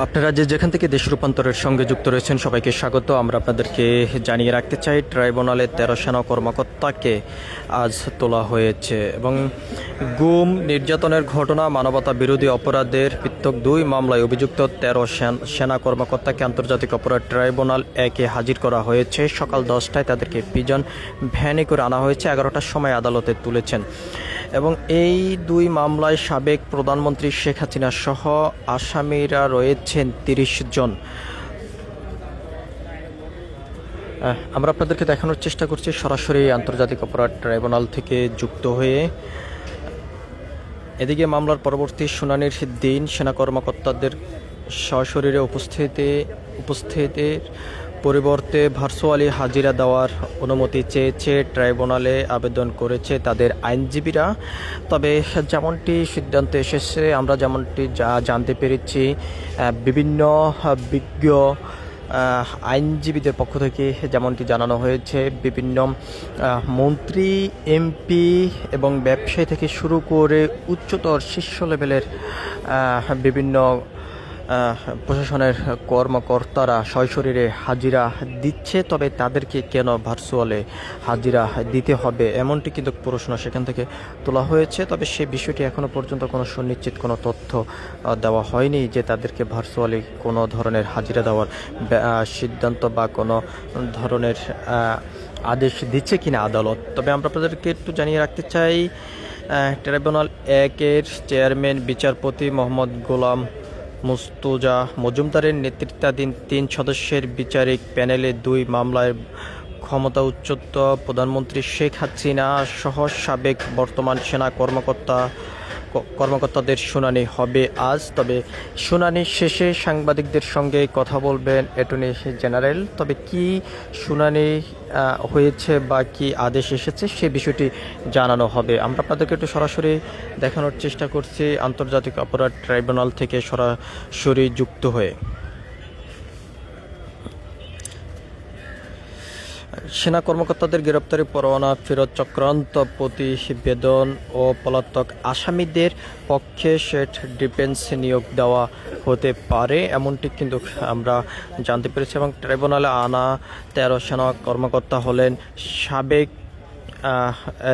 আপনারা যেখান থেকে দেশ রূপান্তরের সঙ্গে যুক্ত রয়েছেন সবাইকে স্বাগত। আমরা আপনাদেরকে জানিয়ে রাখতে চাই ট্রাইব্যুনালের 13 সেনা কর্মকর্তাকে আজ তোলা হয়েছে এবং গুম নির্যাতনের ঘটনা মানবতা বিরোধী অপরাধের পৃথক 2 মামলায় অভিযুক্ত 13 সেনা কর্মকর্তাকে আন্তর্জাতিক অপরাধ ট্রাইব্যুনাল 1-এ হাজির করা হয়েছে। সকাল 10টায় তাদেরকে পিজন ভ্যানে করে আনা হয়েছে, 11টার সময় আদালতে তুলেছেন এবং এই 2 মামলায় সাবেক প্রধানমন্ত্রী শেখ হাসিনা সহ আসামিরা রয়েছেন 30 জন। আমরা আপনাদেরকে দেখানোর চেষ্টা করছি সরাসরি আন্তর্জাতিক অপরাধ ট্রাইব্যুনাল থেকে যুক্ত হয়ে। এদিকে মামলার পরবর্তী শুনানির দিন সেনা কর্মকর্তাদের সশরীরে উপস্থিতির পরিবর্তে ভার্চুয়ালি হাজিরা দেওয়ার অনুমতি চেয়েছে ট্রাইব্যুনালে আবেদন করেছে তাদের আইনজীবীরা। তবে যেমনটি সিদ্ধান্ত এসেছে, আমরা যেমনটি জানতে পেরেছি, বিভিন্ন বিজ্ঞ আইনজীবীদের পক্ষ থেকে যেমনটি জানানো হয়েছে, বিভিন্ন মন্ত্রী, এমপি এবং ব্যবসায়ী থেকে শুরু করে উচ্চতর শীর্ষ লেভেলের বিভিন্ন প্রশাসনের কর্মকর্তারা সশরীরে হাজিরা দিচ্ছে। তবে তাদেরকে কেন ভার্চুয়ালে হাজিরা দিতে হবে এমনটি কিন্তু প্রশ্ন সেখান থেকে তোলা হয়েছে। তবে সেই বিষয়টি এখনও পর্যন্ত কোনো সুনিশ্চিত কোনো তথ্য দেওয়া হয়নি যে তাদেরকে ভার্চুয়ালি কোনো ধরনের হাজিরা দেওয়ার সিদ্ধান্ত বা কোনো ধরনের আদেশ দিচ্ছে কিনা আদালত। তবে আমরা আপনাদেরকে একটু জানিয়ে রাখতে চাই, ট্রাইব্যুনাল 1-এর চেয়ারম্যান বিচারপতি মোহাম্মদ গোলাম মুস্তুজা মজুমদারের নেতৃত্বাধীন 3 সদস্যের বিচারিক প্যানেলে 2 মামলায় ক্ষমতাচ্যুত প্রধানমন্ত্রী শেখ হাসিনা সহ সাবেক বর্তমান সেনা কর্মকর্তাদের শুনানি হবে আজ। তবে শুনানি শেষে সাংবাদিকদের সঙ্গে কথা বলবেন অ্যাটর্নি জেনারেল। তবে কি শুনানি হয়েছে বা কি আদেশ এসেছে সে বিষয়টি জানানো হবে। আমরা আপনাদেরকে একটু সরাসরি দেখানোর চেষ্টা করছি আন্তর্জাতিক অপরাধ ট্রাইব্যুনাল থেকে সরাসরি যুক্ত হয়ে। সেনা কর্মকর্তাদের গ্রেপ্তারি পরোয়ানা ফেরত চক্রান্ত প্রতিবেদন ও পলাতক আসামিদের পক্ষে সেট ডিফেন্স নিয়োগ দেওয়া হতে পারে এমনটি কিন্তু আমরা জানতে পেরেছি। এবং ট্রাইব্যুনালে আনা 13 সেনা কর্মকর্তা হলেন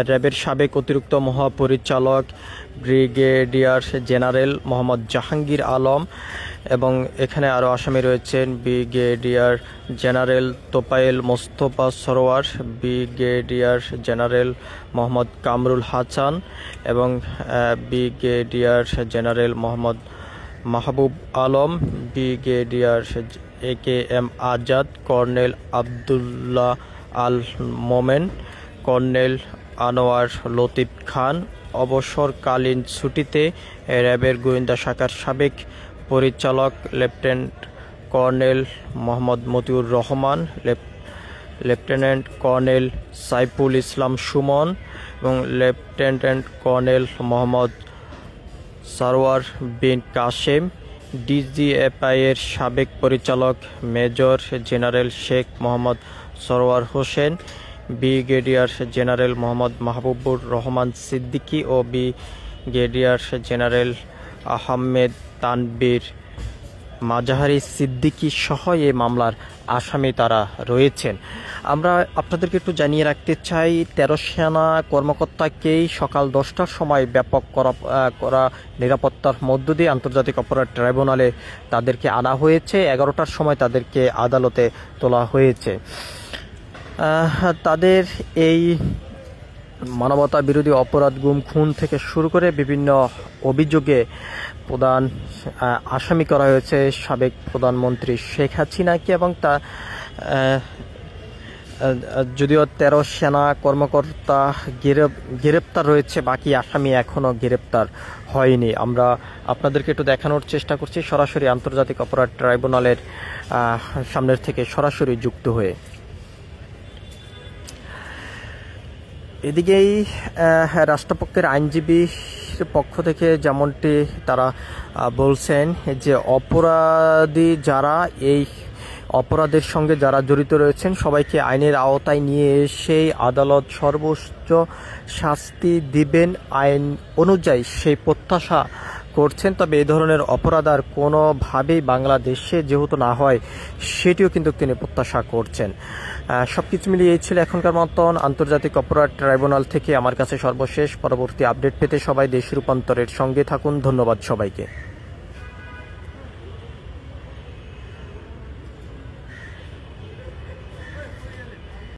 র্যাবের সাবেক অতিরিক্ত মহাপরিচালক ব্রিগেডিয়ার জেনারেল মোহাম্মদ জাহাঙ্গীর আলম এবং এখানে আরও আসামি রয়েছেন brigadier general Tofayel Mostafa Sarwar, brigadier general Mohammad Kamrul Hasan এবং brigadier general Mohammad Mahbub Alam, brigadier AKM Azad, colonel Abdullah Al Momen, colonel Anwar Latif Khan. অবসরকালীন ছুটিতে র্যাবের গোয়েন্দা শাখার সাবেক পরিচালক lieutenant colonel Mohammad Motiur Rahman, lieutenant colonel Saiful Islam Sumon এবং lieutenant colonel Mohammad Sarwar Bin Kashem, DGFI এর সাবেক পরিচালক major general Sheikh Mohammad Sarwar Hossain, brigadier general Mohammad Mahbubur Rahman Siddiqui ও ব্রিগেডিয়ার জেনারেল আহমেদ তানবীর মাজাহারি সিদ্দিকী সহ এই মামলার আসামি তারা রয়েছেন। আমরা আপনাদেরকে একটু জানিয়ে রাখতে চাই, 13 সেনা কর্মকর্তাকেই সকাল 10টার সময় ব্যাপক করা নিরাপত্তার মধ্য দিয়ে আন্তর্জাতিক অপরাধ ট্রাইব্যুনালে তাদেরকে আনা হয়েছে। 11টার সময় তাদেরকে আদালতে তোলা হয়েছে। তাদের এই মানবতা বিরোধী অপরাধ, গুম, খুন থেকে শুরু করে বিভিন্ন অভিযোগে প্রধান আসামি করা হয়েছে সাবেক প্রধানমন্ত্রী শেখ হাসিনাকে এবং যদিও 13 সেনা কর্মকর্তা গ্রেপ্তার রয়েছে, বাকি আসামি এখনও গ্রেপ্তার হয়নি। আমরা আপনাদেরকে একটু দেখানোর চেষ্টা করছি সরাসরি আন্তর্জাতিক অপরাধ ট্রাইব্যুনালের সামনের থেকে সরাসরি যুক্ত হয়ে। এদিকেই রাষ্ট্রপক্ষের আইনজীবীর পক্ষ থেকে যেমনটি তারা বলছেন যে অপরাধী যারা এই অপরাধের সঙ্গে যারা জড়িত রয়েছেন সবাইকে আইনের আওতায় নিয়ে এসেই আদালত সর্বোচ্চ শাস্তি দিবেন আইন অনুযায়ী সেই প্রত্যাশা করছেন, তবে এই ধরনের অপরাধ আর কোনোভাবেই বাংলাদেশে যেহেতু না হয় সেটিও কিন্তু তিনি প্রত্যাশা করছেন। সব কিছু মিলিয়ে এই ছিল এখনকার মতন আন্তর্জাতিক অপরাধ ট্রাইব্যুনাল থেকে আমার কাছে সর্বশেষ। পরবর্তী আপডেট পেতে সবাই দেশ রূপান্তরের সঙ্গে থাকুন। ধন্যবাদ সবাইকে।